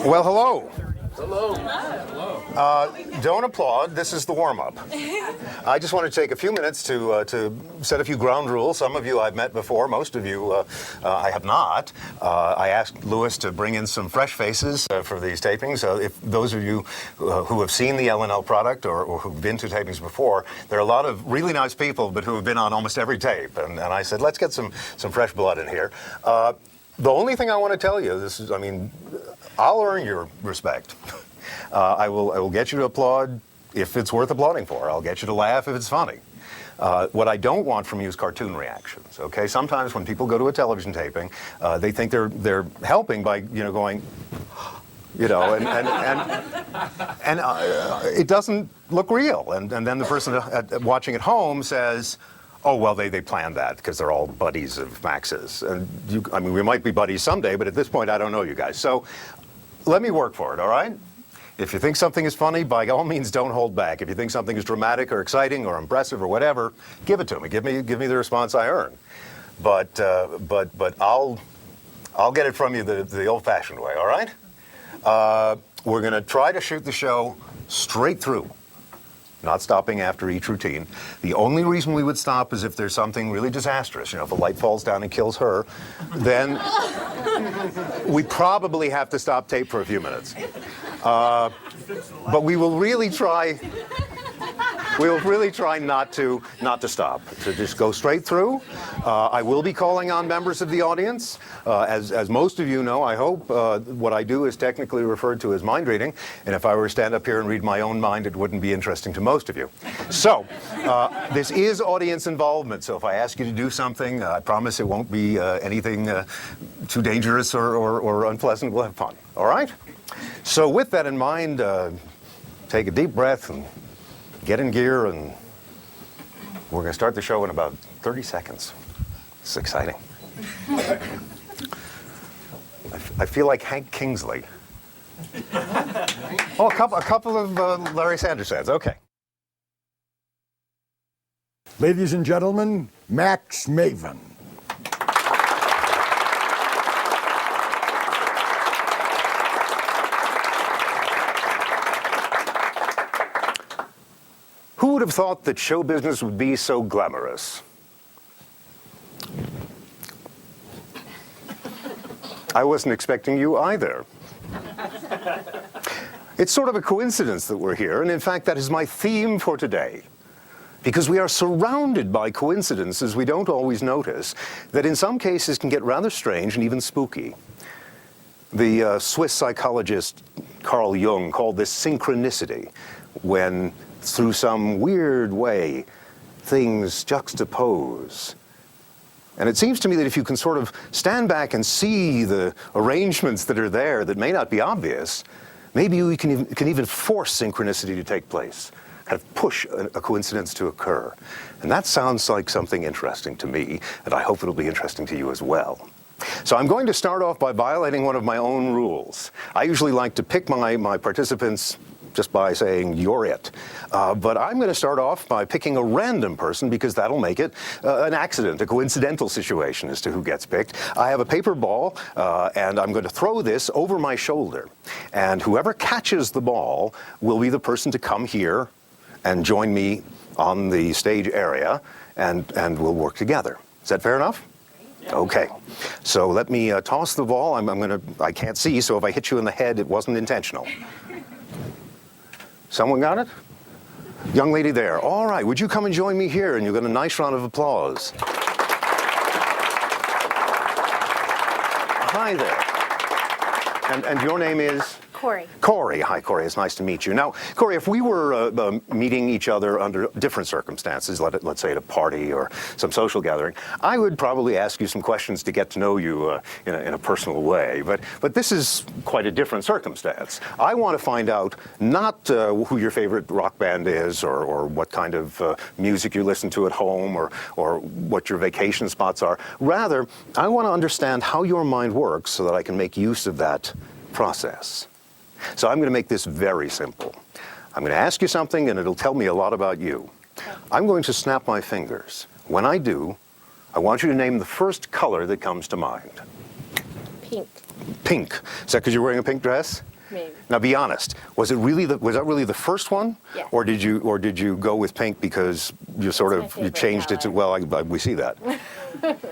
Well, hello. Hello. Don't applaud. This is the warm-up. I just want to take a few minutes to set a few ground rules. Some of you I've met before. Most of you I have not. I asked Lewis to bring in some fresh faces for these tapings. If those of you who have seen the L&L product or who've been to tapings before, there are a lot of really nice people, but who have been on almost every tape. And I said, let's get some fresh blood in here. The only thing I want to tell you, I'll earn your respect. I will get you to applaud if it's worth applauding for. I'll get you to laugh if it's funny. What I don't want from you is cartoon reactions. Okay, sometimes when people go to a television taping, they think they're helping by going, and it doesn't look real. And then the person watching at home says, oh, well, they planned that because they're all buddies of Max's. And we might be buddies someday, but at this point, I don't know you guys. So let me work for it, all right? If you think something is funny, by all means, don't hold back. If you think something is dramatic or exciting or impressive or whatever, give it to me. Give me the response I earn. But I'll get it from you the old-fashioned way, all right? We're going to try to shoot the show straight through, not stopping after each routine. The only reason we would stop is if there's something really disastrous. If a light falls down and kills her, then we probably have to stop tape for a few minutes. But we will really try not to stop, to just go straight through. I will be calling on members of the audience. As most of you know, I hope, what I do is technically referred to as mind reading. And if I were to stand up here and read my own mind, it wouldn't be interesting to most of you. So this is audience involvement. So if I ask you to do something, I promise it won't be anything too dangerous or unpleasant. We'll have fun. All right? So with that in mind, take a deep breath and get in gear, and we're going to start the show in about 30 seconds. It's exciting. I feel like Hank Kingsley. Oh, a couple of Larry Sanders fans. Okay. Ladies and gentlemen, Max Maven. Who would have thought that show business would be so glamorous? I wasn't expecting you either. It's sort of a coincidence that we're here, and in fact, that is my theme for today. Because we are surrounded by coincidences we don't always notice, that in some cases can get rather strange and even spooky. The Swiss psychologist Carl Jung called this synchronicity, when through some weird way, things juxtapose. And it seems to me that if you can sort of stand back and see the arrangements that are there that may not be obvious, maybe we can even force synchronicity to take place, kind of push a coincidence to occur. And that sounds like something interesting to me, and I hope it'll be interesting to you as well. So I'm going to start off by violating one of my own rules. I usually like to pick my participants just by saying, you're it. But I'm going to start off by picking a random person because that'll make it an accident, a coincidental situation as to who gets picked. I have a paper ball, and I'm going to throw this over my shoulder. And whoever catches the ball will be the person to come here and join me on the stage area, and we'll work together. Is that fair enough? Okay, so let me toss the ball. I can't see, so if I hit you in the head, it wasn't intentional. Someone got it? Young lady there. All right, would you come and join me here? And you'll get a nice round of applause. Hi there. And your name is? Corey. Corey. Hi, Corey. It's nice to meet you. Now, Corey, if we were meeting each other under different circumstances, let's say at a party or some social gathering, I would probably ask you some questions to get to know you in a personal way. But this is quite a different circumstance. I want to find out not who your favorite rock band is or what kind of music you listen to at home or what your vacation spots are. Rather, I want to understand how your mind works so that I can make use of that process. So I'm going to make this very simple. I'm going to ask you something, and it'll tell me a lot about you. I'm going to snap my fingers. When I do, I want you to name the first color that comes to mind. Pink. Pink. Is that because you're wearing a pink dress? Maybe. Now, be honest. Was that really the first one? Yes. Or did you go with pink because you sort It's of my you changed favorite it to? Well, we see that.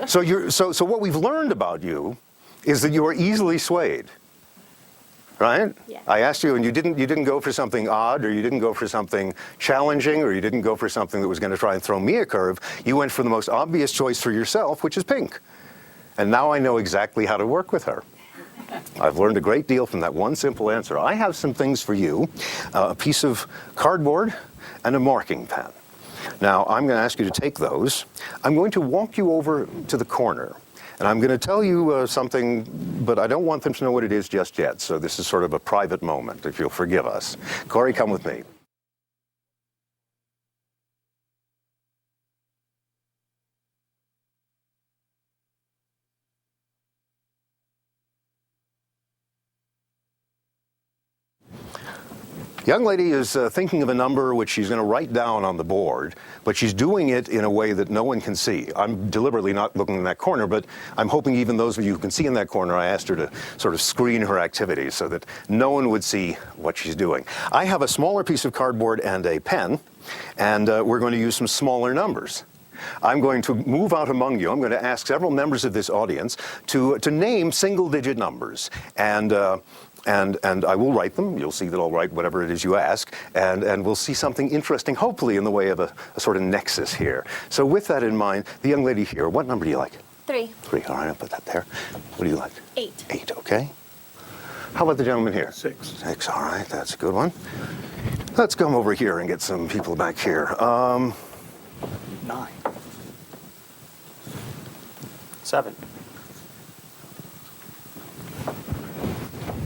So what we've learned about you is that you are easily swayed. Right? Yeah. I asked you, and you didn't go for something odd, or you didn't go for something challenging, or you didn't go for something that was going to try and throw me a curve. You went for the most obvious choice for yourself, which is pink. And now I know exactly how to work with her. I've learned a great deal from that one simple answer. I have some things for you, a piece of cardboard and a marking pen. Now, I'm going to ask you to take those. I'm going to walk you over to the corner. And I'm going to tell you something, but I don't want them to know what it is just yet. So this is sort of a private moment, if you'll forgive us. Corey, come with me. Young lady is thinking of a number which she's going to write down on the board, but she's doing it in a way that no one can see. I'm deliberately not looking in that corner, but I'm hoping even those of you who can see in that corner, I asked her to sort of screen her activities so that no one would see what she's doing. I have a smaller piece of cardboard and a pen, and we're going to use some smaller numbers. I'm going to move out among you. I'm going to ask several members of this audience to name single-digit numbers, and I will write them. You'll see that I'll write whatever it is you ask, and we'll see something interesting, hopefully in the way of a sort of nexus here. So with that in mind, the young lady here, what number do you like? 3. 3, all right, I'll put that there. What do you like? 8. 8, okay. How about the gentleman here? 6. 6, all right, that's a good one. Let's come over here and get some people back here. 9. 7.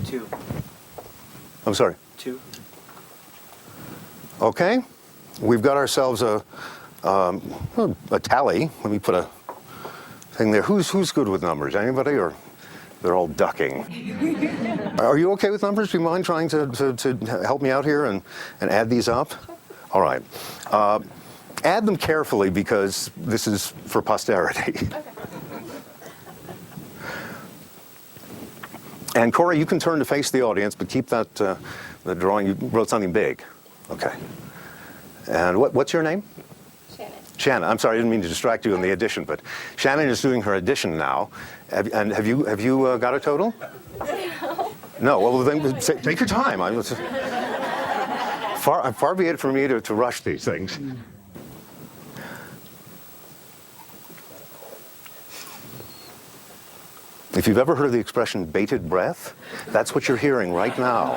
2. I'm sorry. 2. Okay, we've got ourselves a tally. Let me put a thing there. Who's good with numbers? Anybody, or they're all ducking? Are you okay with numbers? Do you mind trying to help me out here and add these up? All right. Add them carefully because this is for posterity. Okay. And Corey, you can turn to face the audience, but keep that the drawing. You wrote something big. Okay. And what's your name? Shannon. Shannon. I'm sorry, I didn't mean to distract you in the addition, but Shannon is doing her addition now. And have you got a total? No. No. Well, then take your time. Far be it from me to rush these things. If you've ever heard the expression bated breath, that's what you're hearing right now.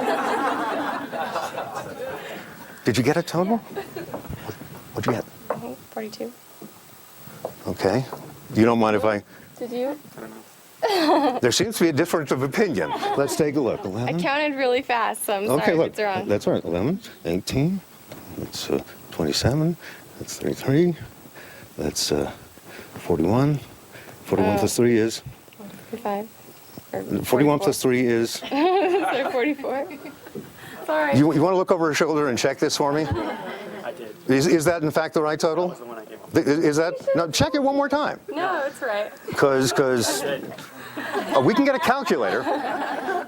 Did you get a total? What'd you get? I think 42. Okay. You don't mind if I... Did you? There seems to be a difference of opinion. Let's take a look. 11. I counted really fast, so I'm Okay, sorry look. if it's wrong. That's all right. 11, 18, that's 27, that's 33, that's 41. 41 plus 3 is... 45. 41 plus 3 is... Sorry, 44. Sorry. You want to look over her shoulder and check this for me? I did. Is that in fact the right total? That was the one I gave up. Is that? No, check it one more time. No, it's right. Because we can get a calculator.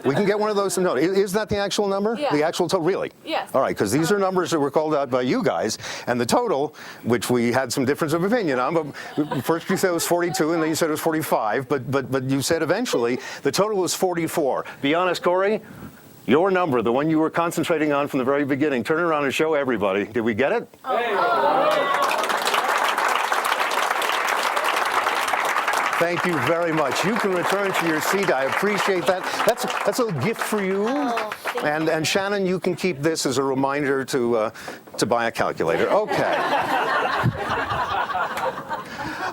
We can get one of those. No, is that the actual number? Yeah. The actual total, really? Yes. All right, because these are numbers that were called out by you guys, and the total, which we had some difference of opinion on, but first you said it was 42, and then you said it was 45, but you said eventually the total was 44. Be honest, Corey, your number, the one you were concentrating on from the very beginning, turn around and show everybody. Did we get it? Thank you very much. You can return to your seat. I appreciate that. That's a little gift for you. And Shannon, you can keep this as a reminder to buy a calculator. Okay.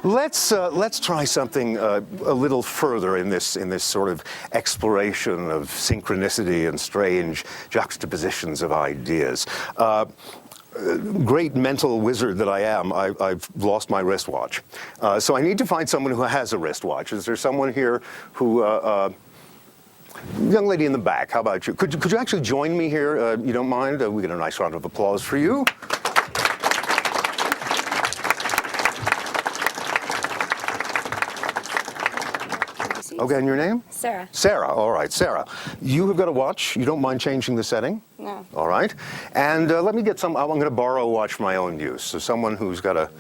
Let's try something a little further in this sort of exploration of synchronicity and strange juxtapositions of ideas. Great mental wizard that I am, I've lost my wristwatch. So I need to find someone who has a wristwatch. Is there someone here who, young lady in the back, how about you? Could you actually join me here? You don't mind? We get a nice round of applause for you. please. Okay, and your name? Sarah. Sarah, all right, Sarah. You have got a watch. You don't mind changing the setting? No. All right. And let me get some, I'm going to borrow a watch for my own use. So someone who's got a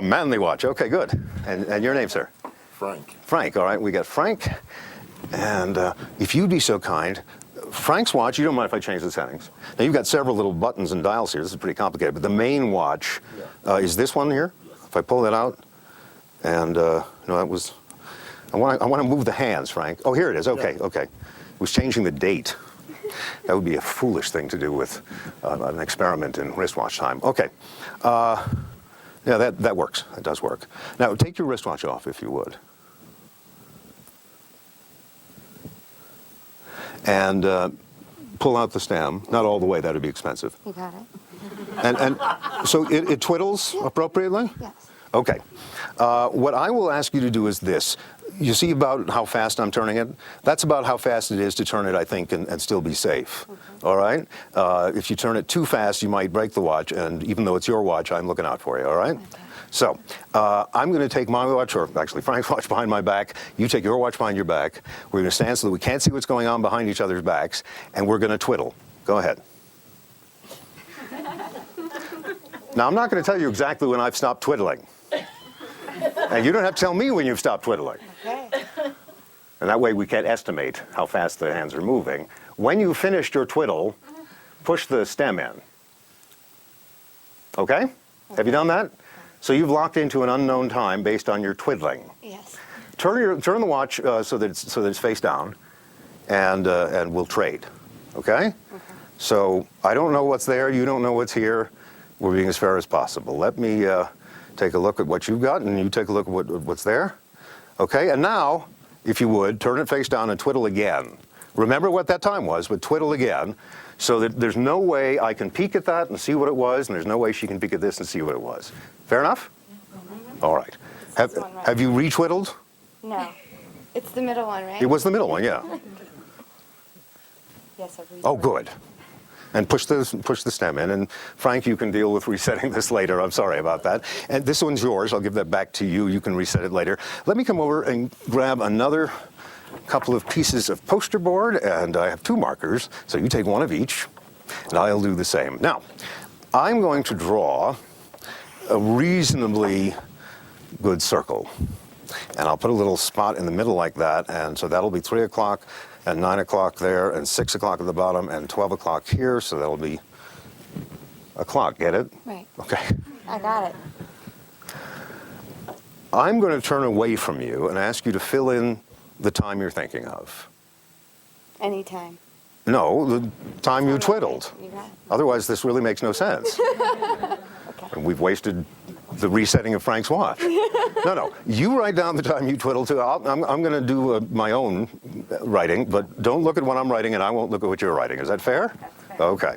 manly watch. Okay, good. And your name, sir? Frank. Frank, all right. We got Frank. And if you'd be so kind, Frank's watch, you don't mind if I change the settings? Now, you've got several little buttons and dials here. This is pretty complicated. But the main watch is this one here. If I pull that out, and no, that was, I want to move the hands, Frank. Oh, here it is. Okay, okay. It was changing the date. That would be a foolish thing to do with an experiment in wristwatch time. Okay. Yeah, that works. That does work. Now, take your wristwatch off, if you would. And pull out the stem. Not all the way. That would be expensive. You got it. And so it twiddles appropriately? Yes. Okay. What I will ask you to do is this. You see about how fast I'm turning it? That's about how fast it is to turn it, I think, and still be safe. Okay. All right? If you turn it too fast, you might break the watch, and even though it's your watch, I'm looking out for you, all right? Okay. So I'm going to take my watch, or actually Frank's watch behind my back. You take your watch behind your back. We're going to stand so that we can't see what's going on behind each other's backs, and we're going to twiddle. Go ahead. Now, I'm not going to tell you exactly when I've stopped twiddling. And you don't have to tell me when you've stopped twiddling. Okay. And that way we can estimate how fast the hands are moving. When you've finished your twiddle, push the stem in. Okay? Have you done that? So you've locked into an unknown time based on your twiddling. Yes. Turn the watch so that it's face down, and we'll trade. Okay? Okay. So I don't know what's there. You don't know what's here. We're being as fair as possible. Let me take a look at what you've got, and you take a look at what's there. Okay? And now, if you would, turn it face down and twiddle again. Remember what that time was, but twiddle again, so that there's no way I can peek at that and see what it was, and there's no way she can peek at this and see what it was. Fair enough? Mm-hmm. All right. Have you retwiddled? No. It's the middle one, right? It was the middle one, yeah. Yes, I've retwiddled. Oh, good. And push the stem in. And Frank, you can deal with resetting this later. I'm sorry about that. And this one's yours. I'll give that back to you. You can reset it later. Let me come over and grab another couple of pieces of poster board, and I have two markers. So you take one of each, and I'll do the same. Now, I'm going to draw a reasonably good circle. And I'll put a little spot in the middle like that, and so that'll be 3 o'clock and 9 o'clock there, and 6 o'clock at the bottom, and 12 o'clock here, so that'll be o'clock. Get it? Right. Okay. I got it. I'm going to turn away from you and ask you to fill in the time you're thinking of. Anytime. No, the time you twiddled. You got it. Otherwise, this really makes no sense. Okay. And we've wasted the resetting of Frank's watch. No. You write down the time you twiddle too. I'm going to do my own writing, but don't look at what I'm writing, and I won't look at what you're writing. Is that fair? That's fair. Okay.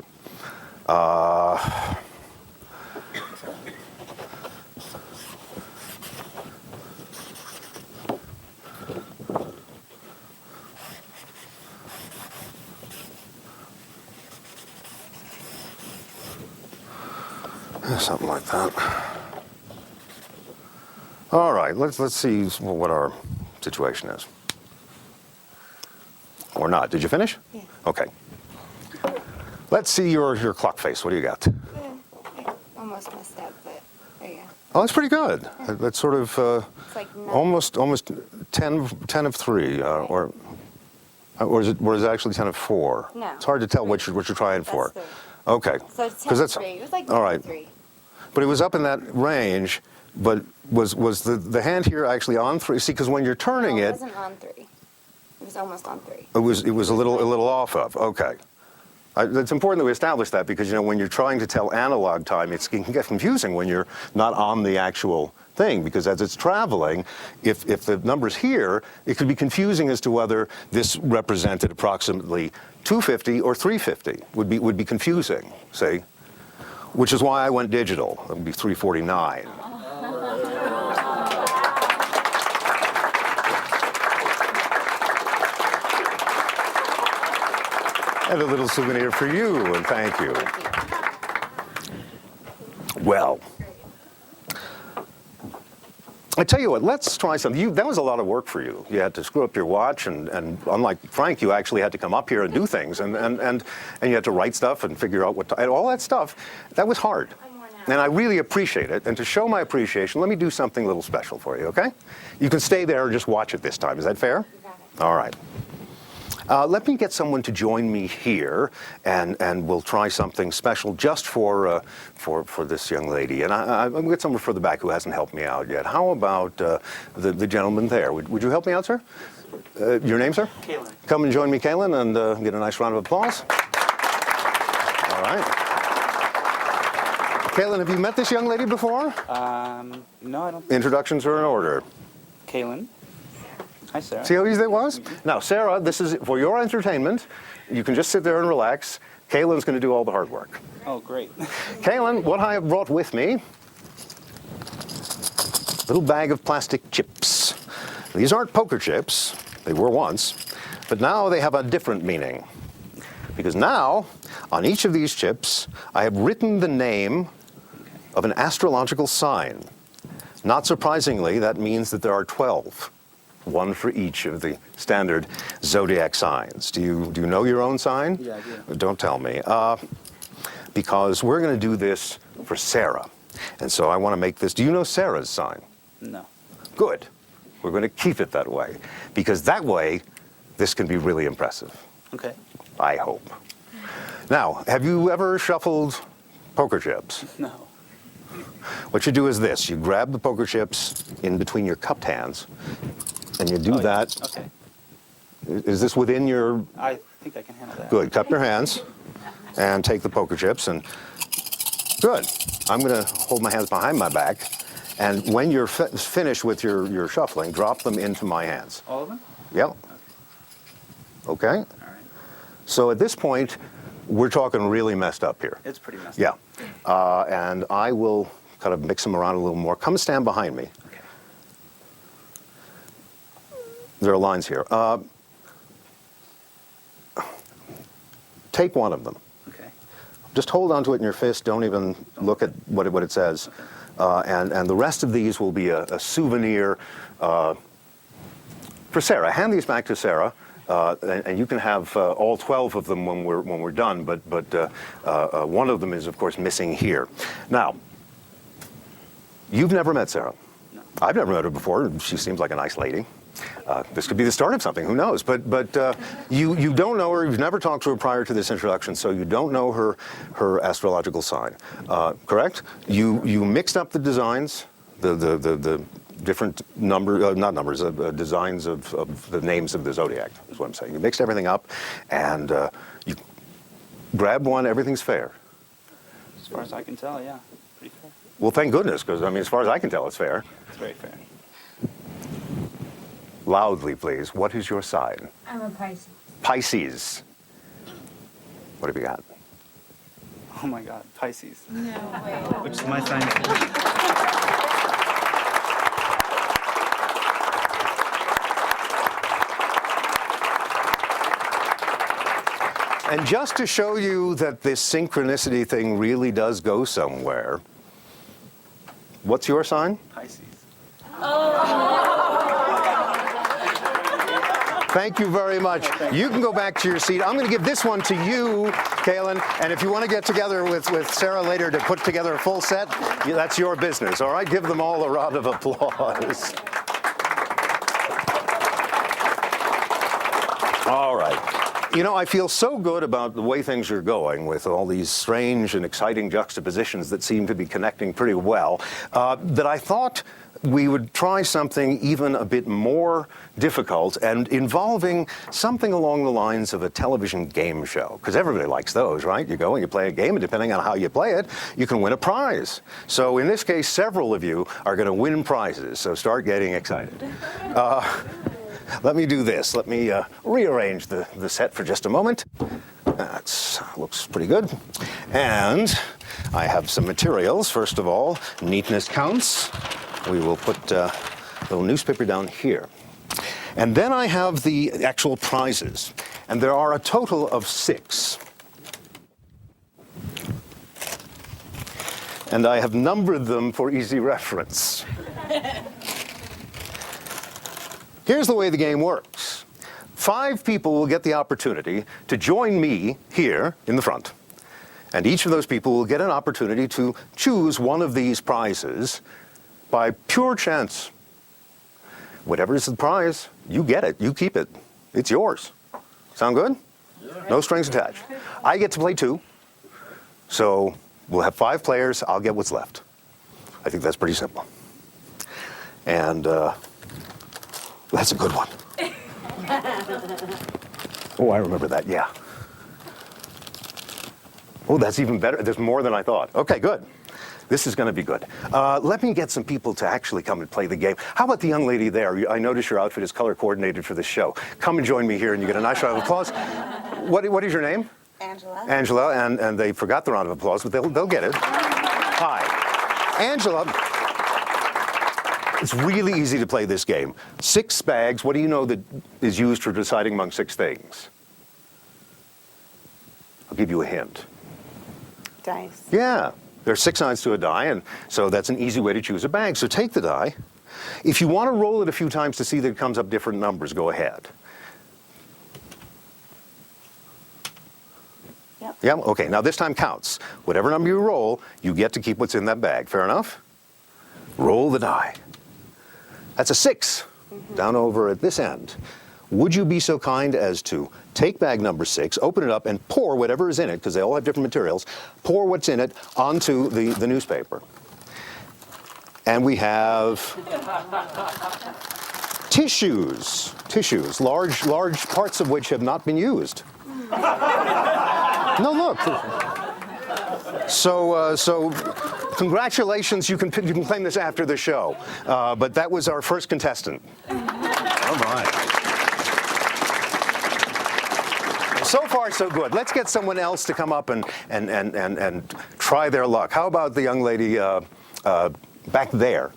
Something like that. All right, let's see what our situation is. Or not. Did you finish? Yeah. Okay. Let's see your clock face. What do you got? I almost messed up, but there you go. Oh, that's pretty good. That's sort of It's like almost 10 of 3, or is it actually 10 of 4? No. It's hard to tell what you're trying for. That's 3. Okay. So it's 10 'Cause to that's 3. It was like 10 all right. to 3. But it was up in that range. But was the hand here actually on 3? See, because when you're turning No, it it, wasn't on 3. It was almost on 3. it was a little off of. Okay. It's important that we establish that because, when you're trying to tell analog time, it can get confusing when you're not on the actual thing, because as it's traveling, if the number's here, it could be confusing as to whether this represented approximately 250 or 350. Would be confusing, see? Which is why I went digital. It would be 349. And a little souvenir for you, and thank you. Well, I tell you what, let's try something. That was a lot of work for you. You had to screw up your watch, and unlike Frank, you actually had to come up here and do things, and you had to write stuff and figure out and all that stuff. That was hard. And I really appreciate it. And to show my appreciation, let me do something a little special for you, okay? You can stay there and just watch it this time. Is that fair? You got it. All right. Let me get someone to join me here, and we'll try something special just for this young lady. And I'm going to get someone further back who hasn't helped me out yet. How about the gentleman there? Would you help me out, sir? Your name, sir? Kaylin. Come and join me, Kaylin, and get a nice round of applause. All right. Kaylin, have you met this young lady before? No, I don't. Introductions are in order. Kaylin. Hi, Sarah. See how easy that was? Now, Sarah, this is for your entertainment. You can just sit there and relax. Kaylin's going to do all the hard work. Oh, great. Kaylin, what I have brought with me, a little bag of plastic chips. These aren't poker chips. They were once. But now they have a different meaning. Because now, on each of these chips, I have written the name of an astrological sign. Not surprisingly, that means that there are 12. One for each of the standard zodiac signs. Do you know your own sign? Yeah, I do. Don't tell me. Because we're going to do this for Sarah. And so I want to make this. Do you know Sarah's sign? No. Good. We're going to keep it that way. Because that way, this can be really impressive. Okay. I hope. Now, have you ever shuffled poker chips? No. What you do is this. You grab the poker chips in between your cupped hands, and you do that. Okay. Is this within your... I think I can handle that. Good. Cup your hands and take the poker chips and... Good. I'm going to hold my hands behind my back, and when you're finished with your shuffling, drop them into my hands. All of them? Yep. Okay? All right. So at this point, we're talking really messed up here. It's pretty messed Yeah. up. And I will kind of mix them around a little more. Come stand behind me. Okay. There are lines here. Take one of them. Okay. Just hold onto it in your fist. Don't even look at what it says. And the rest of these will be a souvenir for Sarah. Hand these back to Sarah. And you can have all 12 of them when we're done, but one of them is, of course, missing here. Now, you've never met Sarah. No. I've never met her before. She seems like a nice lady. This could be the start of something. Who knows? But you don't know her. You've never talked to her prior to this introduction, so you don't know her astrological sign. Correct? You mixed up the designs, the different designs of the names of the zodiac, is what I'm saying. You mixed everything up, and you grabbed one, everything's fair. As far as I can tell, yeah. Pretty fair. Well, thank goodness, because, I mean, as far as I can tell, it's fair. It's very fair. Loudly, please. What is your sign? I'm a Pisces. Pisces. What have you got? Oh my God, Pisces. No way. Which is my sign. And just to show you that this synchronicity thing really does go somewhere, what's your sign? Pisces. Thank you very much. You can go back to your seat. I'm going to give this one to you, Kaylin. And if you want to get together with Sarah later to put together a full set, that's your business, all right? Give them all a round of applause. All right. You know, I feel so good about the way things are going with all these strange and exciting juxtapositions that seem to be connecting pretty well, that I thought we would try something even a bit more difficult and involving something along the lines of a television game show. Because everybody likes those, right? You go and you play a game, and depending on how you play it, you can win a prize. So in this case, several of you are going to win prizes, so start getting excited. Let me do this. Let me rearrange the set for just a moment. That looks pretty good. And I have some materials. First of all, neatness counts. We will put a little newspaper down here. And then I have the actual prizes. And there are a total of 6. And I have numbered them for easy reference. Here's the way the game works. 5 people will get the opportunity to join me here in the front. And each of those people will get an opportunity to choose one of these prizes by pure chance. Whatever is the prize, you get it, you keep it. It's yours. Sound good? No strings attached. I get to play 2. So we'll have 5 players, I'll get what's left. I think that's pretty simple. And that's a good one. Oh, I remember that, yeah. Oh, that's even better. There's more than I thought. Okay, good. This is going to be good. Let me get some people to actually come and play the game. How about the young lady there? I notice your outfit is color coordinated for this show. Come and join me here and you get a nice round of applause. What is your name? Angela. Angela, and they forgot the round of applause, but they'll get it. Hi. Angela, it's really easy to play this game. 6 bags, what do you know that is used for deciding among 6 things? I'll give you a hint. Dice. Yeah, there are 6 sides to a die, and so that's an easy way to choose a bag. So take the die. If you want to roll it a few times to see that it comes up different numbers, go ahead. Yep. Yeah, okay, now this time counts. Whatever number you roll, you get to keep what's in that bag. Fair enough? Roll the die. That's a 6, down over at this end. Would you be so kind as to take bag number 6, open it up, and pour whatever is in it, because they all have different materials, pour what's in it onto the newspaper. And we have tissues, large parts of which have not been used. No, look. So congratulations, you can claim this after the show. But that was our first contestant. All right. So far, so good. Let's get someone else to come up and try their luck. How about the young lady back there?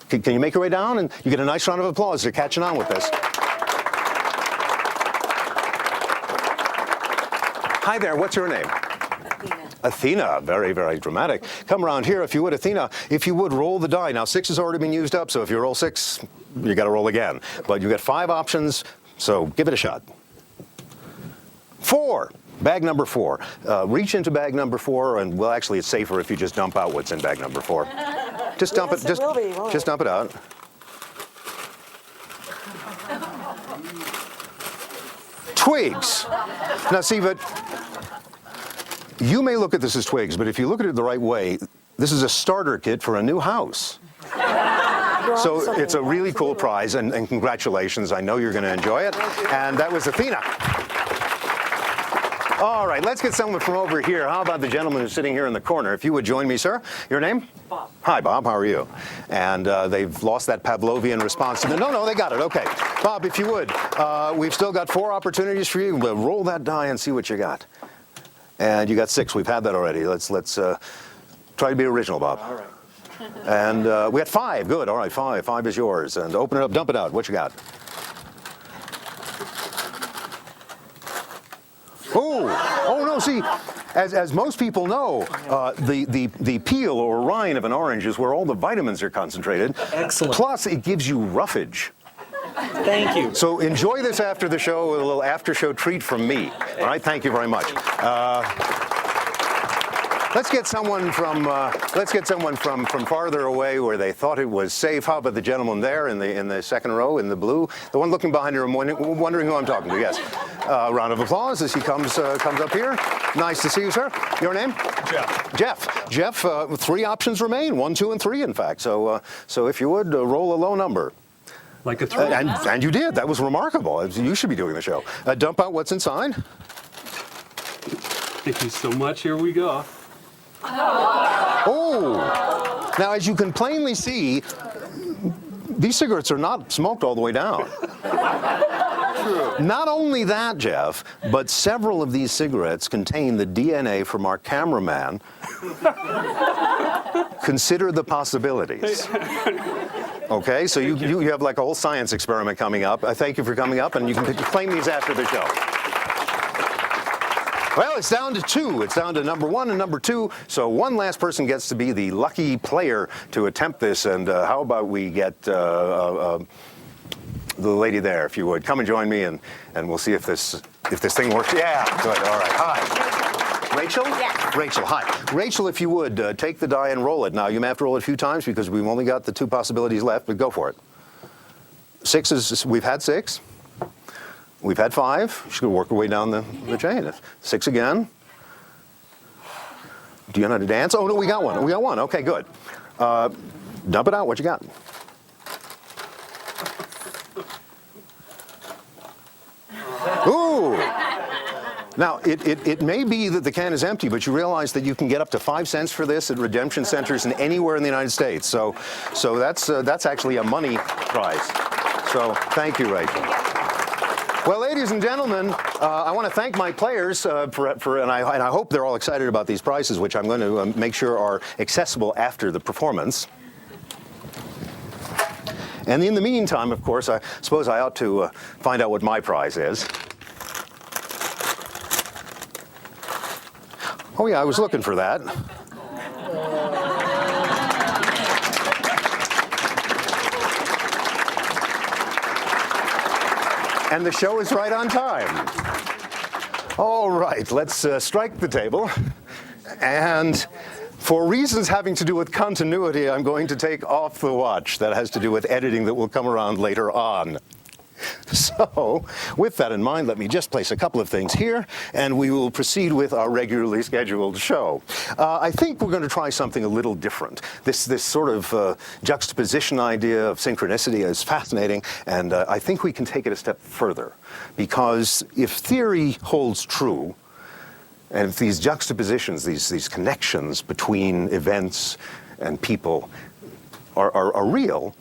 Can you make your way down? And you get a nice round of applause. They're catching on with this. Hi there. What's your name? Athena, very, very dramatic. Come around here if you would, Athena. If you would, roll the die. Now, 6 has already been used up, so if you roll 6, you got to roll again. But you got 5 options, so give it a shot. 4, bag number 4. Reach into bag number 4, and well, actually, it's safer if you just dump out what's in bag number 4. Just dump it. Just dump it out. Twigs. Now, see, but you may look at this as twigs, but if you look at it the right way, this is a starter kit for a new house. So it's a really cool prize, and congratulations. I know you're going to enjoy it. And that was Athena. All right, let's get someone from over here. How about the gentleman who's sitting here in the corner? If you would join me, sir. Your name? Bob. Hi, Bob. How are you? And they've lost that Pavlovian response to the, no, they got it. Okay. Bob, if you would, we've still got 4 opportunities for you. We'll roll that die and see what you got. And you got 6. We've had that already. Let's try to be original, Bob. All right. And we got 5. Good. All right, 5. 5 is yours. And open it up, dump it out. What you got? Oh no, see, as most people know, the peel or rind of an orange is where all the vitamins are concentrated. Excellent. Plus, it gives you roughage. Thank you. So enjoy this after the show with a little after-show treat from me. All right, thank you very much. Let's get someone from farther away where they thought it was safe. How about the gentleman there in the second row in the blue, the one looking behind her, wondering who I'm talking to? Yes. Round of applause as he comes up here. Nice to see you, sir. Your name? Jeff. Jeff. 3 options remain. 1, 2, and 3, in fact. So if you would roll a low number. Like a 3. And you did. That was remarkable. You should be doing the show. Dump out what's inside. Thank you so much. Here we go. Oh! Now, as you can plainly see, these cigarettes are not smoked all the way down. Not only that, Jeff, but several of these cigarettes contain the DNA from our cameraman. Consider the possibilities. Okay, so you have like a whole science experiment coming up. Thank you for coming up, and you can claim these after the show. Well, it's down to 2. It's down to number 1 and number 2. So one last person gets to be the lucky player to attempt this. And how about we get the lady there, if you would, come and join me, and we'll see if this thing works. Yeah, good. All right. Hi. Rachel? Yes. Rachel, hi. Rachel, if you would, take the die and roll it. Now, you may have to roll it a few times because we've only got the 2 possibilities left, but go for it. 6 is, we've had 6. We've had 5. She's going to work her way down the chain. 6 again. Do you know how to dance? Oh, no, we got one. We got one. Okay, good. Dump it out. What you got? Ooh. Now, it may be that the can is empty, but you realize that you can get up to 5 cents for this at redemption centers and anywhere in the United States. So that's actually a money prize. So thank you, Rachel. Well, ladies and gentlemen, I want to thank my players and I hope they're all excited about these prizes, which I'm going to make sure are accessible after the performance. And in the meantime, of course, I suppose I ought to find out what my prize is. Oh yeah, I was looking for that. And the show is right on time. All right, let's strike the table. And for reasons having to do with continuity, I'm going to take off the watch. That has to do with editing that will come around later on. So, with that in mind, let me just place a couple of things here, and we will proceed with our regularly scheduled show. I think we're going to try something a little different. This sort of juxtaposition idea of synchronicity is fascinating, and I think we can take it a step further. Because if theory holds true, and if these juxtapositions, these connections between events and people are real,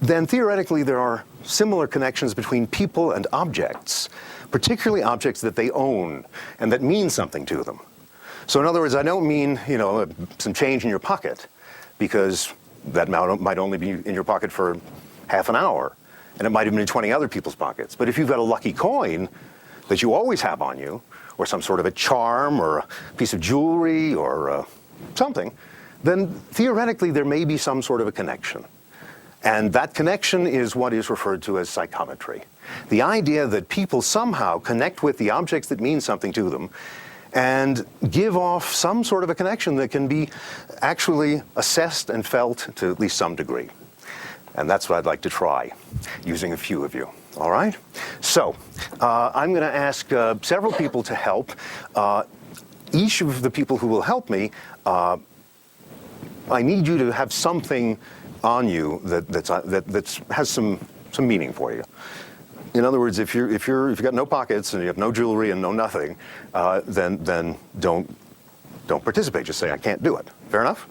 then theoretically there are similar connections between people and objects, particularly objects that they own and that mean something to them. So in other words, I don't mean, some change in your pocket, because that might only be in your pocket for half an hour, and it might have been in 20 other people's pockets. But if you've got a lucky coin that you always have on you, or some sort of a charm, or a piece of jewelry, or something, then theoretically there may be some sort of a connection. And that connection is what is referred to as psychometry. The idea that people somehow connect with the objects that mean something to them and give off some sort of a connection that can be actually assessed and felt to at least some degree. And that's what I'd like to try, using a few of you. All right? So, I'm going to ask several people to help. Each of the people who will help me, I need you to have something on you that has some meaning for you. In other words, if you've got no pockets and you have no jewelry and no nothing, then don't participate. Just say I can't do it. Fair enough?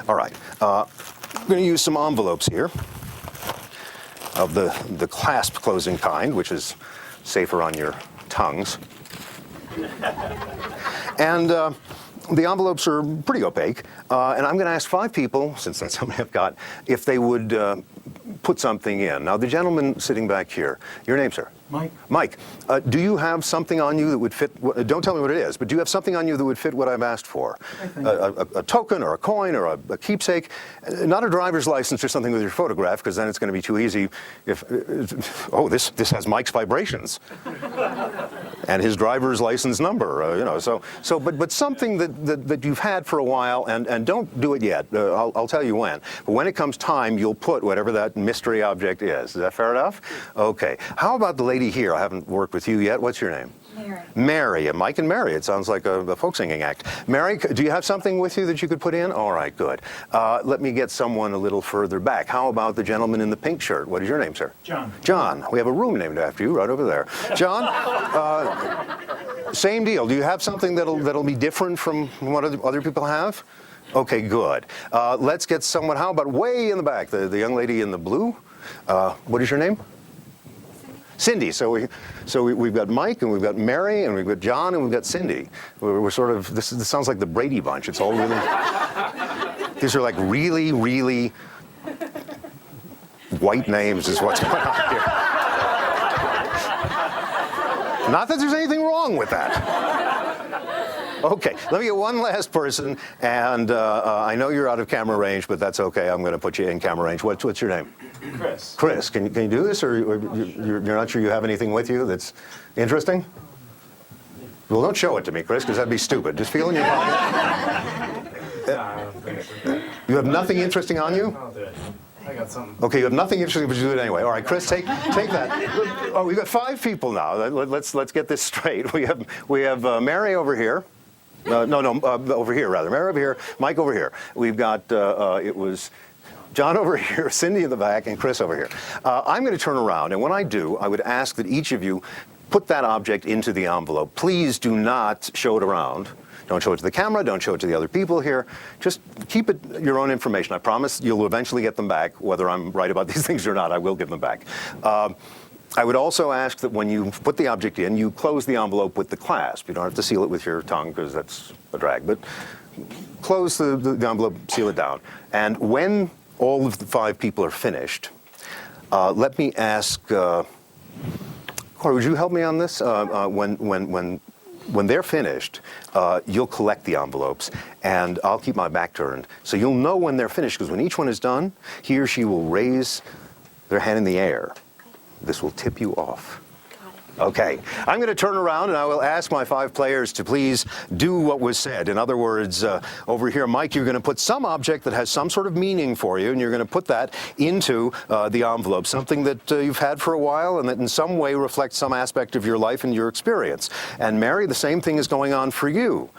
All right. I'm going to use some envelopes here of the clasp closing kind, which is safer on your tongues. And the envelopes are pretty opaque, and I'm going to ask 5 people, since that's how many I've got, if they would put something in. Now, the gentleman sitting back here, your name, sir? Mike. Mike, do you have something on you that would fit, don't tell me what it is, but do you have something on you that would fit what I've asked for? A token or a coin or a keepsake? Not a driver's license or something with your photograph, because then it's going to be too easy if, oh, this has Mike's vibrations. And his driver's license number, but something that you've had for a while, and don't do it yet. I'll tell you when. But when it comes time, you'll put whatever that mystery object is. Is that fair enough? Okay. How about the lady here? I haven't worked with you yet. What's your name? Mary. Mary. Mike and Mary. It sounds like a folk singing act. Mary, do you have something with you that you could put in? All right, good. Let me get someone a little further back. How about the gentleman in the pink shirt? What is your name, sir? John. John. We have a room named after you right over there. John, same deal. Do you have something that'll be different from what other people have? Okay, good. Let's get someone, how about way in the back, the young lady in the blue? What is your name? Cindy. So we've got Mike, and we've got Mary, and we've got John, and we've got Cindy. We're sort of, this sounds like the Brady Bunch. It's all really, these are like really, really white names is what's going on here. Not that there's anything wrong with that. Okay, let me get one last person, and I know you're out of camera range, but that's okay. I'm going to put you in camera range. What's your name? Chris. Chris, can you do this, or you're not sure you have anything with you that's interesting? Well, don't show it to me, Chris, because that'd be stupid. Just feel in your pocket. You have nothing interesting on you? I'll do it. I got something. Okay, you have nothing interesting, but you do it anyway. All right, Chris, take that. Oh, we've got 5 people now. Let's get this straight. We have Mary over here. Over here rather. Mary over here. Mike over here. We've got it was John over here, Cindy in the back, and Chris over here. I'm going to turn around, and when I do, I would ask that each of you put that object into the envelope. Please do not show it around. Don't show it to the camera. Don't show it to the other people here. Just keep it your own information. I promise you'll eventually get them back. Whether I'm right about these things or not, I will give them back. I would also ask that when you put the object in, you close the envelope with the clasp. You don't have to seal it with your tongue because that's a drag. But close the envelope, seal it down. And when all of the 5 people are finished, let me ask, Corey, would you help me on this? When they're finished, you'll collect the envelopes, and I'll keep my back turned. So you'll know when they're finished, because when each one is done, he or she will raise their hand in the air. This will tip you off. Okay, I'm going to turn around and I will ask my 5 players to please do what was said. In other words, over here, Mike, you're going to put some object that has some sort of meaning for you, and you're going to put that into the envelope, something that you've had for a while and that in some way reflects some aspect of your life and your experience. And Mary, the same thing is going on for you.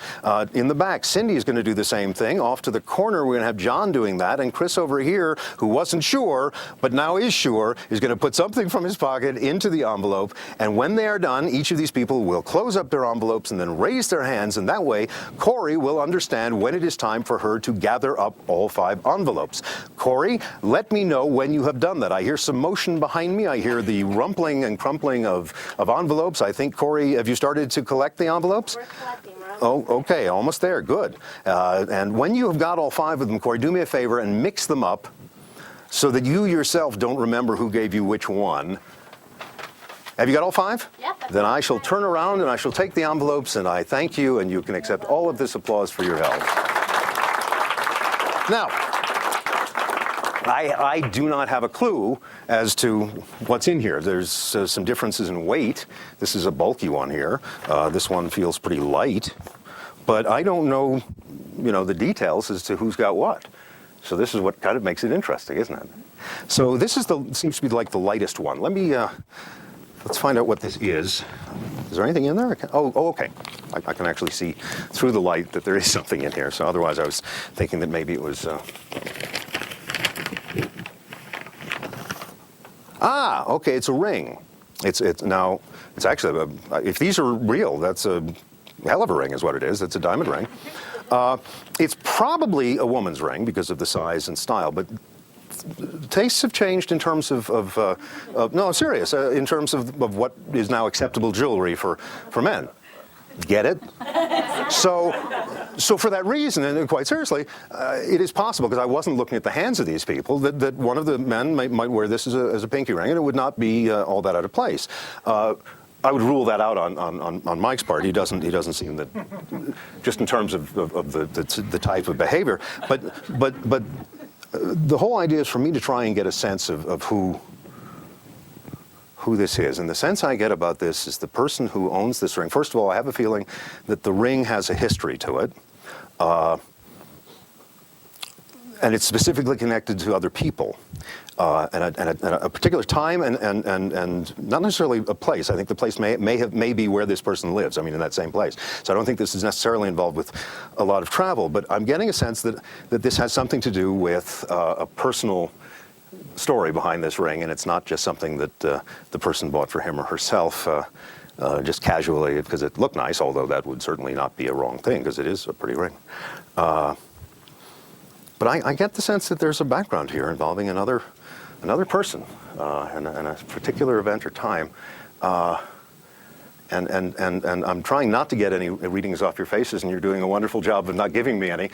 In the back, Cindy is going to do the same thing. Off to the corner, we're going to have John doing that, and Chris over here, who wasn't sure but now is sure, is going to put something from his pocket into the envelope, and when they are done, each of these people will close up their envelopes and then raise their hands, and that way Corey will understand when it is time for her to gather up all 5 envelopes. Corey, let me know when you have done that. I hear some motion behind me. I hear the rumpling and crumpling of envelopes. I think, Corey, have you started to collect the envelopes? We're collecting. Oh, okay, almost there. Good. And when you have got all 5 of them, Corey, do me a favor and mix them up so that you yourself don't remember who gave you which one. Have you got all 5? Yep. Then I shall turn around and I shall take the envelopes, and I thank you, and you can accept all of this applause for your help. Now, I do not have a clue as to what's in here. There's some differences in weight. This is a bulky one here. This one feels pretty light. But I don't know, the details as to who's got what. So this is what kind of makes it interesting, isn't it? So this seems to be like the lightest one. Let's find out what this is. Is there anything in there? Okay. I can actually see through the light that there is something in here. So otherwise I was thinking that maybe it was... okay, it's a ring. It's actually, if these are real, that's a hell of a ring is what it is. It's a diamond ring. It's probably a woman's ring because of the size and style, but tastes have changed in terms of no, I'm serious, in terms of what is now acceptable jewelry for men. Get it? So for that reason, and quite seriously, it is possible, because I wasn't looking at the hands of these people, that one of the men might wear this as a pinky ring, and it would not be all that out of place. I would rule that out on Mike's part. He doesn't seem that, just in terms of the type of behavior. But the whole idea is for me to try and get a sense of who this is. And the sense I get about this is the person who owns this ring. First of all, I have a feeling that the ring has a history to it. And it's specifically connected to other people, and a particular time, and not necessarily a place. I think the place may be where this person lives. I mean, in that same place. So I don't think this is necessarily involved with a lot of travel. But I'm getting a sense that this has something to do with a personal story behind this ring, and it's not just something that the person bought for him or herself just casually because it looked nice. Although that would certainly not be a wrong thing, because it is a pretty ring. But I get the sense that there's a background here involving another person and a particular event or time. and I'm trying not to get any readings off your faces, and you're doing a wonderful job of not giving me any.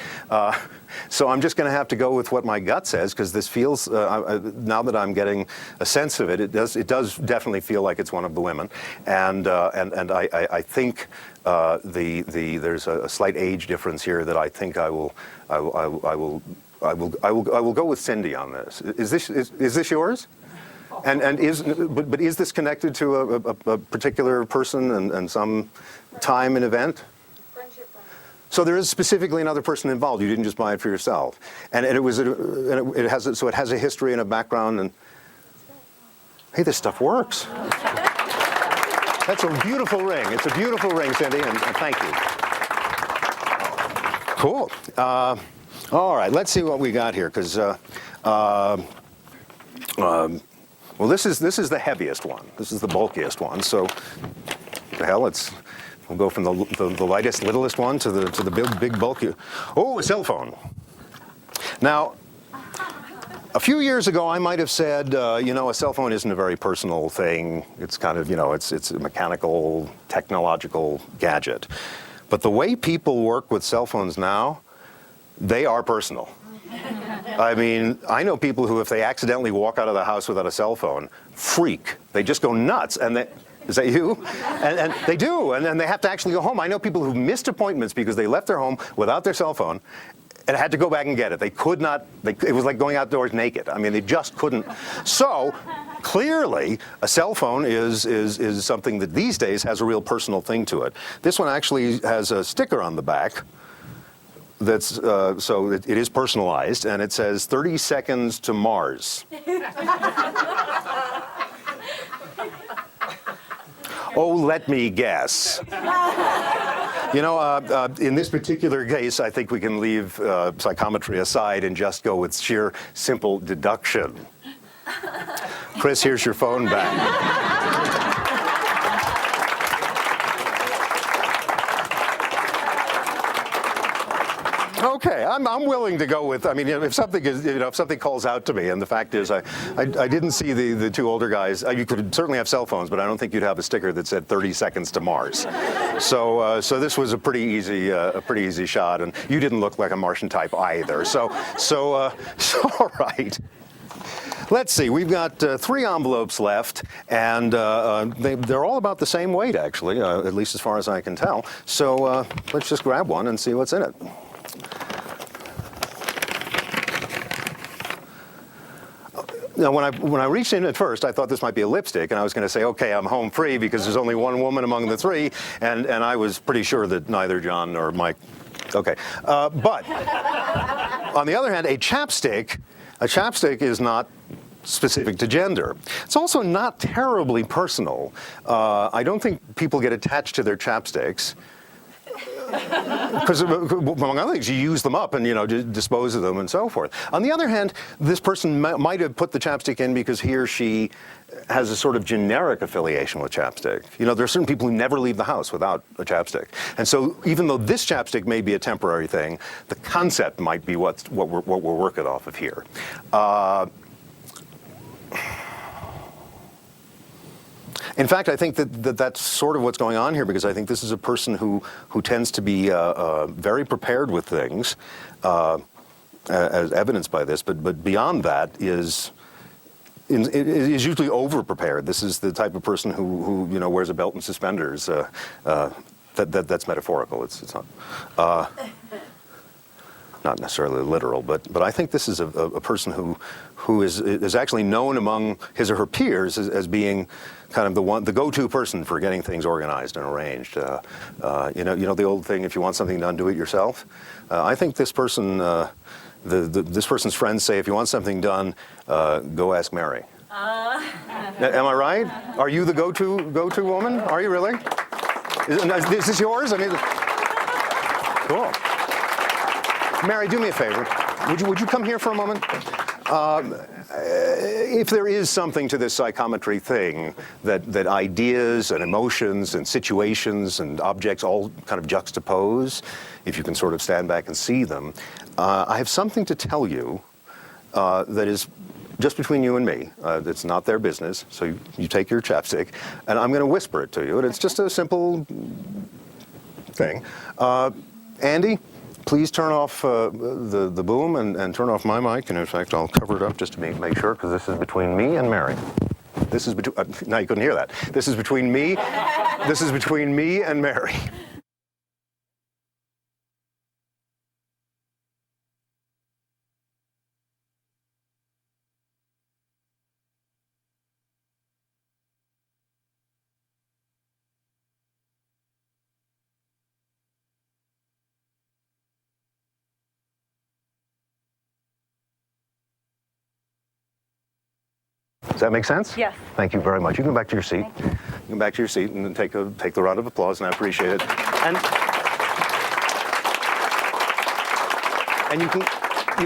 So I'm just going to have to go with what my gut says, because this feels, now that I'm getting a sense of it, it does definitely feel like it's one of the women, and I think there's a slight age difference here that I think I will go with Cindy on this. Is this yours? But is this connected to a particular person and some time and event? Friendship. So there is specifically another person involved. You didn't just buy it for yourself, and it has a history and a background. And hey, this stuff works. That's a beautiful ring. It's a beautiful ring, Cindy, and thank you. Cool. All right, let's see what we got here, because. Well, this is the heaviest one. This is the bulkiest one. So, the hell, we'll go from the lightest, littlest one to the big bulky. Oh, a cell phone. Now, a few years ago, I might have said, a cell phone isn't a very personal thing. It's kind of, it's a mechanical, technological gadget. But the way people work with cell phones now, they are personal. I mean, I know people who, if they accidentally walk out of the house without a cell phone, freak. They just go nuts. And is that you? And they do. And then they have to actually go home. I know people who missed appointments because they left their home without their cell phone and had to go back and get it. They could not. It was like going outdoors naked. I mean, they just couldn't. So clearly, a cell phone is something that these days has a real personal thing to it. This one actually has a sticker on the back. That's so it is personalized, and it says 30 seconds to Mars. Oh, let me guess. In this particular case, I think we can leave psychometry aside and just go with sheer, simple deduction. Chris, here's your phone back. Okay, I'm willing to go with. I mean, if something is, if something calls out to me, and the fact is, I didn't see the two older guys. You could certainly have cell phones, but I don't think you'd have a sticker that said 30 seconds to Mars. So this was a pretty easy shot, and you didn't look like a Martian type either. So all right. Let's see, we've got 3 envelopes left, and they're all about the same weight, actually, at least as far as I can tell. So let's just grab one and see what's in it. Now, when I reached in at first, I thought this might be a lipstick, and I was going to say, okay, I'm home free because there's only one woman among the 3, and I was pretty sure that neither John nor Mike. Okay, but on the other hand, a chapstick is not specific to gender. It's also not terribly personal. I don't think people get attached to their chapsticks. Because among other things, you use them up and dispose of them and so forth. On the other hand, this person might have put the chapstick in because he or she has a sort of generic affiliation with chapstick. There are certain people who never leave the house without a chapstick, and so even though this chapstick may be a temporary thing, the concept might be what we're working off of here. In fact, I think that's sort of what's going on here, because I think this is a person who tends to be very prepared with things, as evidenced by this. But beyond that is usually over-prepared. This is the type of person who wears a belt and suspenders. That's metaphorical. It's not necessarily literal, but I think this is a person who is actually known among his or her peers as being kind of the go-to person for getting things organized and arranged. The old thing, if you want something done, do it yourself. I think this person, this person's friends say, if you want something done, go ask Mary. Am I right? Are you the go-to woman? Are you really? Is this yours? I mean, cool. Mary, do me a favor. Would you come here for a moment? If there is something to this psychometry thing, that ideas and emotions and situations and objects all kind of juxtapose, if you can sort of stand back and see them, I have something to tell you that is just between you and me. It's not their business, so you take your chapstick, and I'm going to whisper it to you, and it's just a simple thing. Andy, please turn off the boom and turn off my mic, and in fact, I'll cover it up just to make sure, because this is between me and Mary. This is between, now you couldn't hear that. This is between me and Mary. Does that make sense? Yes. Thank you very much. You can go back to your seat. You can go back to your seat and take the round of applause, and I appreciate it. And you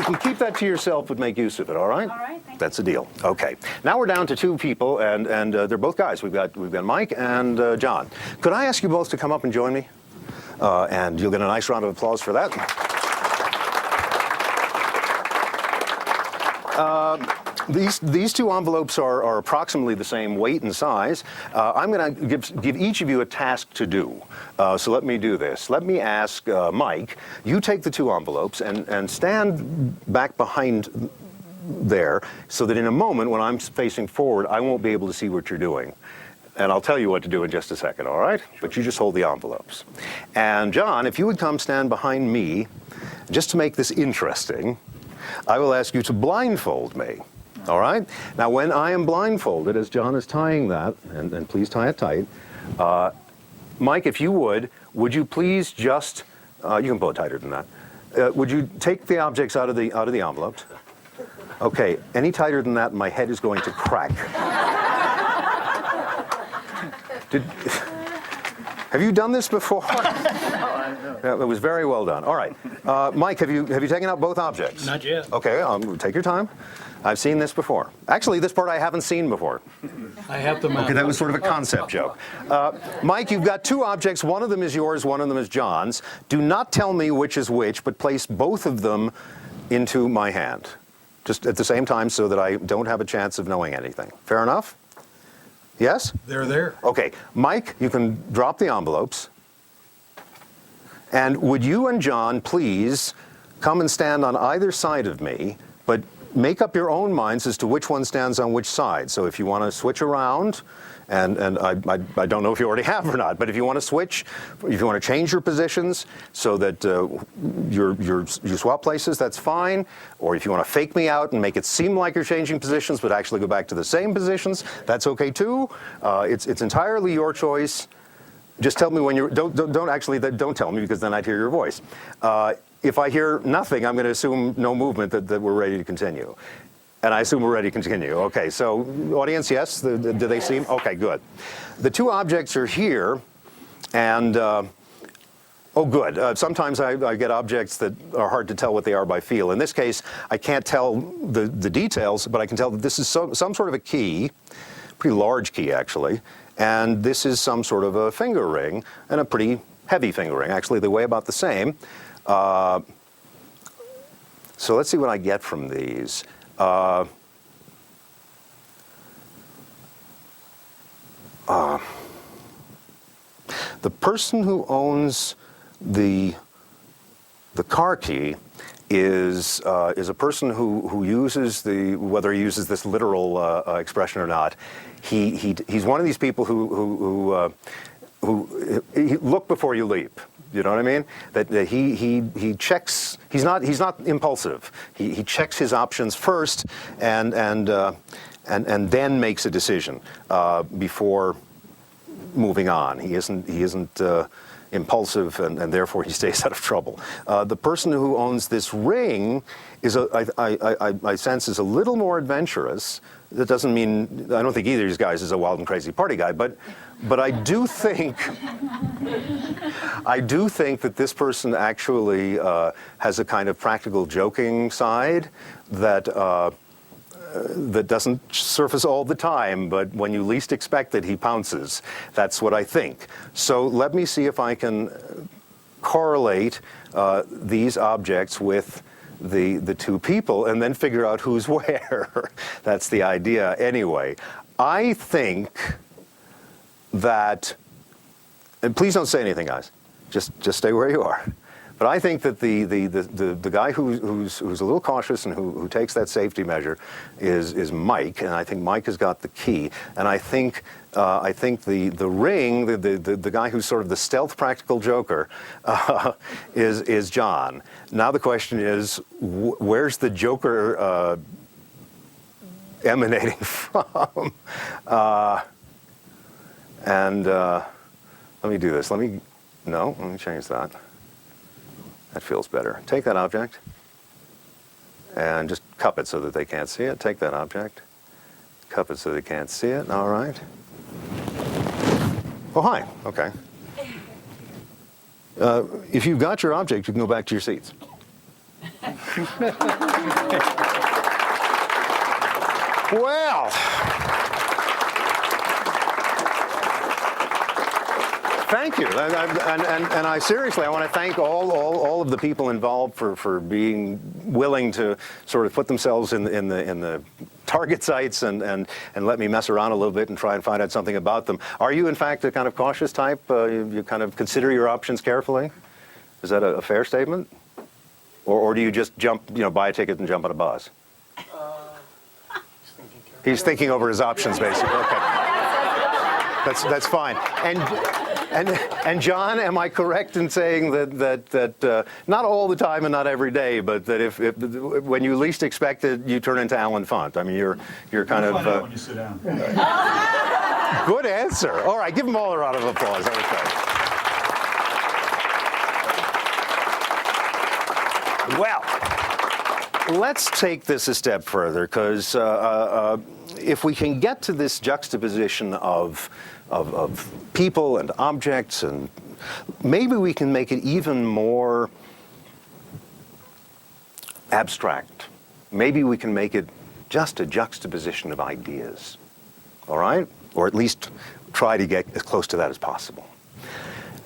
can keep that to yourself, but make use of it. All right? All right. Thank That's the deal. Okay. Now we're down to two people, and they're both guys. We've got Mike and John. Could I ask you both to come up and join me? And you'll get a nice round of applause for that. These two envelopes are approximately the same weight and size. I'm going to give each of you a task to do. So let me do this. Let me ask Mike, you take the two envelopes and stand back behind there so that in a moment when I'm facing forward, I won't be able to see what you're doing. And I'll tell you what to do in just a second, all right? But you just hold the envelopes. And John, if you would come stand behind me, just to make this interesting, I will ask you to blindfold me. All right? Now, when I am blindfolded, as John is tying that, and please tie it tight, Mike, if you would you please just, you can pull it tighter than that. Would you take the objects out of the envelopes? Okay, any tighter than that, my head is going to crack. Have you done this before? Yeah, it was very well done. All right, Mike, have you taken out both objects? Not yet. Okay, take your time. I've seen this before. Actually, this part I haven't seen before. I have them out. Okay, that was sort of a concept joke. Mike, you've got two objects. One of them is yours, one of them is John's. Do not tell me which is which, but place both of them into my hand. Just at the same time so that I don't have a chance of knowing anything. Fair enough? Yes? They're there. Okay, Mike, you can drop the envelopes. And would you and John please come and stand on either side of me, but make up your own minds as to which one stands on which side. So if you want to switch around, and I don't know if you already have or not, but if you want to switch, if you want to change your positions so that you swap places, that's fine. Or if you want to fake me out and make it seem like you're changing positions, but actually go back to the same positions, that's okay too. It's entirely your choice. Just tell me when you're. Don't tell me, because then I'd hear your voice. If I hear nothing, I'm going to assume no movement, that we're ready to continue. And I assume we're ready to continue. Okay, so audience, yes? Do they seem? Okay, good. The two objects are here, and oh, good. Sometimes I get objects that are hard to tell what they are by feel. In this case, I can't tell the details, but I can tell that this is some sort of a key, pretty large key actually, and this is some sort of a finger ring, and a pretty heavy finger ring. Actually, they weigh about the same. So let's see what I get from these. The person who owns the car key is a person who uses whether he uses this literal expression or not. He's one of these people who look before you leap. You know what I mean? That he checks. He's not impulsive. He checks his options first, and then makes a decision before moving on. He isn't impulsive, and therefore he stays out of trouble. The person who owns this ring is I sense is a little more adventurous. That doesn't mean I don't think either of these guys is a wild and crazy party guy, but I do think that this person actually has a kind of practical joking side that doesn't surface all the time, but when you least expect it, he pounces. That's what I think. So let me see if I can correlate these objects with the two people and then figure out who's where. That's the idea anyway. I think that, and please don't say anything, guys. Just stay where you are. But I think that the guy who's a little cautious and who takes that safety measure is Mike, and I think Mike has got the key. And I think the ring, the guy who's sort of the stealth practical joker, is John. Now the question is, where's the joker emanating from? Let me do this. Let me change that. That feels better. Take that object and just cup it so that they can't see it. Take that object, cup it so they can't see it. All right. Oh, hi. Okay. If you've got your object, you can go back to your seats. Well. Thank you, and I seriously, I want to thank all of the people involved for being willing to sort of put themselves in the target sites and let me mess around a little bit and try and find out something about them. Are you, in fact, a kind of cautious type? You kind of consider your options carefully? Is that a fair statement? Or do you just jump, buy a ticket and jump on a bus? He's thinking over his options, basically. Okay. That's fine. And John, am I correct in saying that not all the time and not every day, but that if when you least expect it, you turn into Alan Font? I mean, you're kind of. Find out when you sit down. Good answer. All right, give them all a round of applause. Okay. Well, let's take this a step further, because if we can get to this juxtaposition of people and objects, and maybe we can make it even more abstract. Maybe we can make it just a juxtaposition of ideas, all right? Or at least try to get as close to that as possible.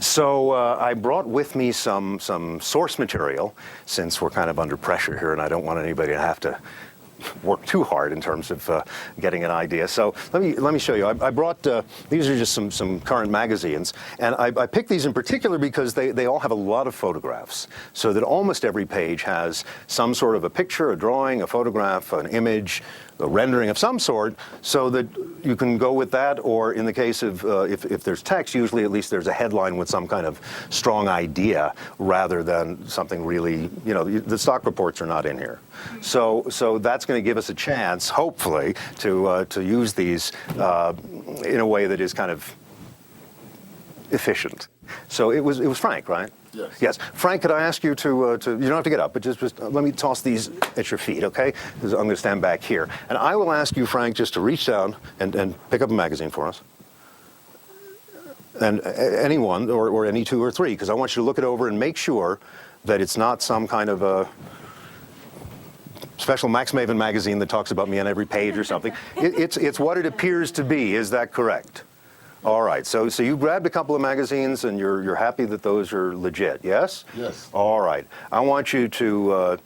So I brought with me some source material, since we're kind of under pressure here and I don't want anybody to have to work too hard in terms of getting an idea. So let me show you. I brought, these are just some current magazines, and I picked these in particular because they all have a lot of photographs, so that almost every page has some sort of a picture, a drawing, a photograph, an image, a rendering of some sort, so that you can go with that, or in the case of, if there's text, usually at least there's a headline with some kind of strong idea, rather than something really, the stock reports are not in here. So that's going to give us a chance, hopefully, to use these in a way that is kind of efficient. So it was Frank, right? Yes. Yes. Frank, could I ask you to you don't have to get up, but just let me toss these at your feet, okay? 'Cause I'm going to stand back here. And I will ask you, Frank, just to reach down and pick up a magazine for us. And any one, or any two or three, because I want you to look it over and make sure that it's not some kind of a special Max Maven magazine that talks about me on every page or something. It's what it appears to be. Is that correct? All right. So you grabbed a couple of magazines and you're happy that those are legit, yes? Yes. All right. I want you to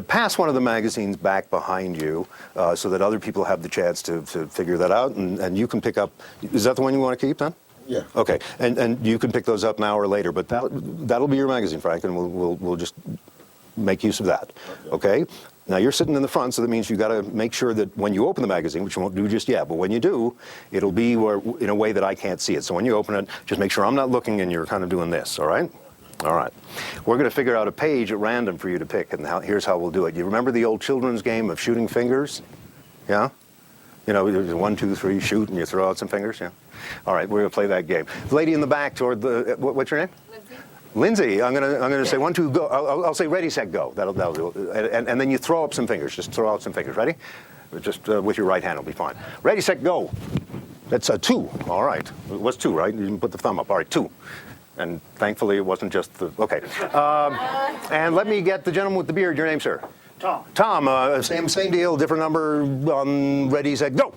pass one of the magazines back behind you so that other people have the chance to figure that out, and you can pick up. Is that the one you want to keep then? Yeah. Okay. And you can pick those up now or later, but that'll be your magazine, Frank, and we'll just make use of that. Okay? Now you're sitting in the front, so that means you got to make sure that when you open the magazine, which you won't do just yet, but when you do, it'll be in a way that I can't see it. So when you open it, just make sure I'm not looking and you're kind of doing this, all right? All right. We're going to figure out a page at random for you to pick, and here's how we'll do it. You remember the old children's game of shooting fingers? Yeah? There's 1, 2, 3, shoot, and you throw out some fingers, yeah? All right, we're going to play that game. The lady in the back toward the, what's your name? Lindsay, I'm gonna say 1, 2, go. I'll say ready, set, go. That'll do it. And then you throw up some fingers. Just throw out some fingers. Ready? Just with your right hand will be fine. Ready, set, go. That's a 2. All right. It was 2, right? You didn't put the thumb up. All right, 2. And thankfully it wasn't just the. Okay. And let me get the gentleman with the beard. Your name, sir? Tom. Tom. Same deal. Different number. Ready, set, go.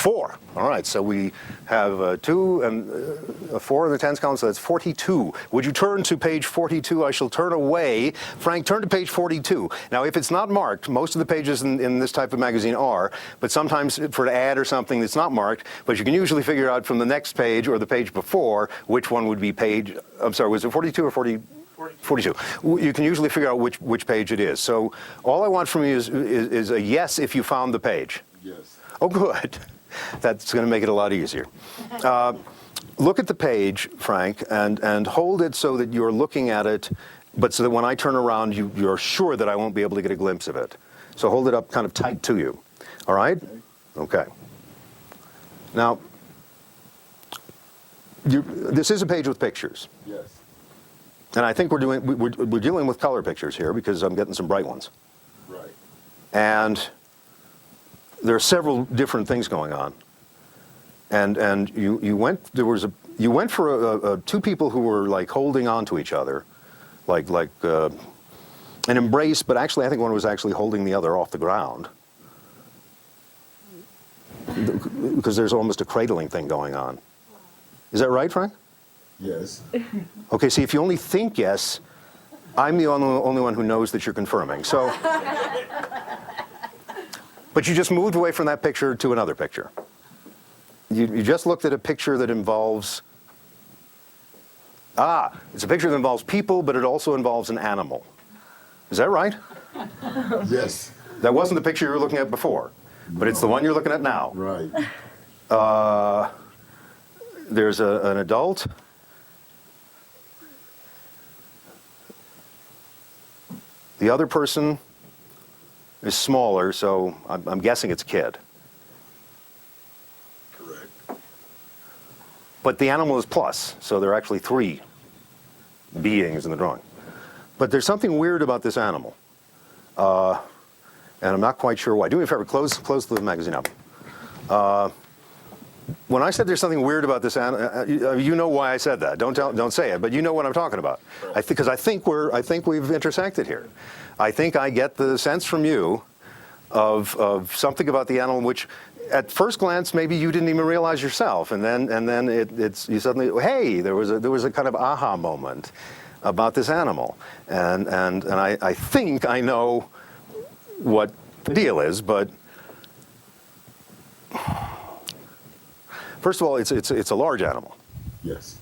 4. All right, so we have 2 and 4 in the tens column, so that's 42. Would you turn to page 42? I shall turn away. Frank, turn to page 42. Now, if it's not marked, most of the pages in this type of magazine are, but sometimes for an ad or something it's not marked, but you can usually figure out from the next page or the page before which one would be page, I'm sorry, was it 42 or 40? 42. You can usually figure out which page it is. So all I want from you is a yes if you found the page. Yes. Oh, good. That's going to make it a lot easier. Look at the page, Frank, and hold it so that you're looking at it, but so that when I turn around, you're sure that I won't be able to get a glimpse of it. So hold it up kind of tight to you. All right? Okay. Now, this is a page with pictures. Yes. And I think we're dealing with color pictures here because I'm getting some bright ones. Right. And there are several different things going on. And you went for two people who were like holding on to each other, like an embrace, but actually I think one was actually holding the other off the ground. Because there's almost a cradling thing going on. Is that right, Frank? Yes. Okay, see, if you only think yes, I'm the only one who knows that you're confirming. So, but you just moved away from that picture to another picture. You just looked at a picture that involves, it's a picture that involves people, but it also involves an animal. Is that right? Yes. That wasn't the picture you were looking at before, but it's the one you're looking at now. Right. There's an adult. The other person is smaller, so I'm guessing it's a kid. Correct. But the animal is plus, so there are actually 3 beings in the drawing. But there's something weird about this animal, and I'm not quite sure why. Do me a favor, close the magazine up. When I said there's something weird about this animal, you know why I said that. Don't say it, but you know what I'm talking about. Because I think we've intersected here. I think I get the sense from you of something about the animal which, at first glance, maybe you didn't even realize yourself, and then you suddenly, hey, there was a kind of aha moment about this animal, and I think I know what the deal is, but. First of all, it's a large animal, Yes.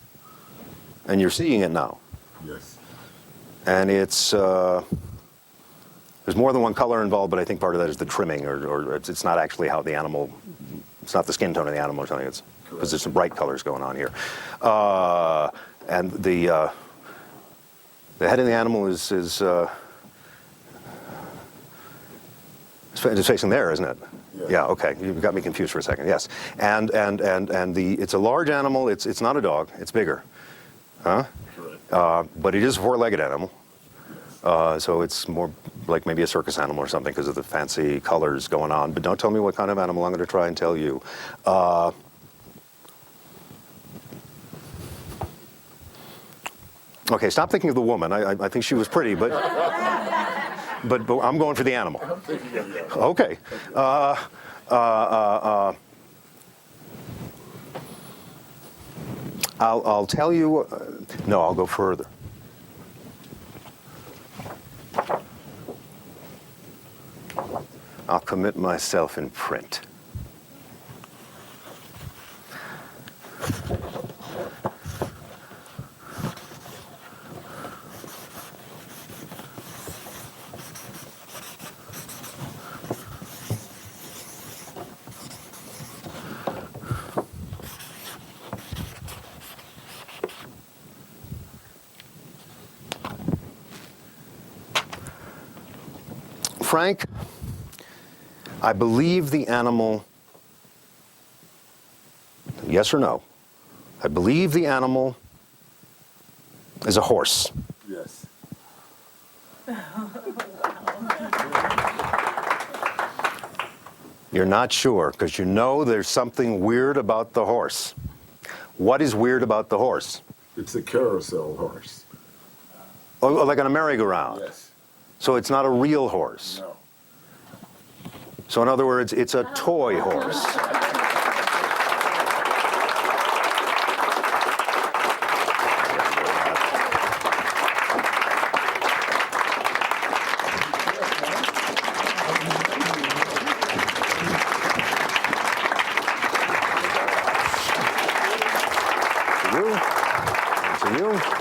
and you're seeing it now. Yes. And there's more than one color involved, but I think part of that is the trimming, or it's not actually how the animal, it's not the skin tone of the animal or something. It's because there's some bright colors going on here. And the head of the animal is facing there, isn't it? Yeah. Okay. You've got me confused for a second. Yes. And it's a large animal. It's not a dog. It's bigger. Huh? Correct. But it is a 4-legged animal. So it's more like maybe a circus animal or something because of the fancy colors going on. But don't tell me what kind of animal. I'm going to try and tell you. Okay. Stop thinking of the woman. I think she was pretty, but. But I'm going for the animal. Okay. I'll tell you. No, I'll go further. I'll commit myself in print. Frank, I believe the animal, yes or no? I believe the animal is a horse. Yes. You're not sure because you know there's something weird about the horse. What is weird about the horse? It's a carousel horse. Oh, like on a merry-go-round. Yes. So it's not a real horse. No. So in other words, it's a toy horse. you.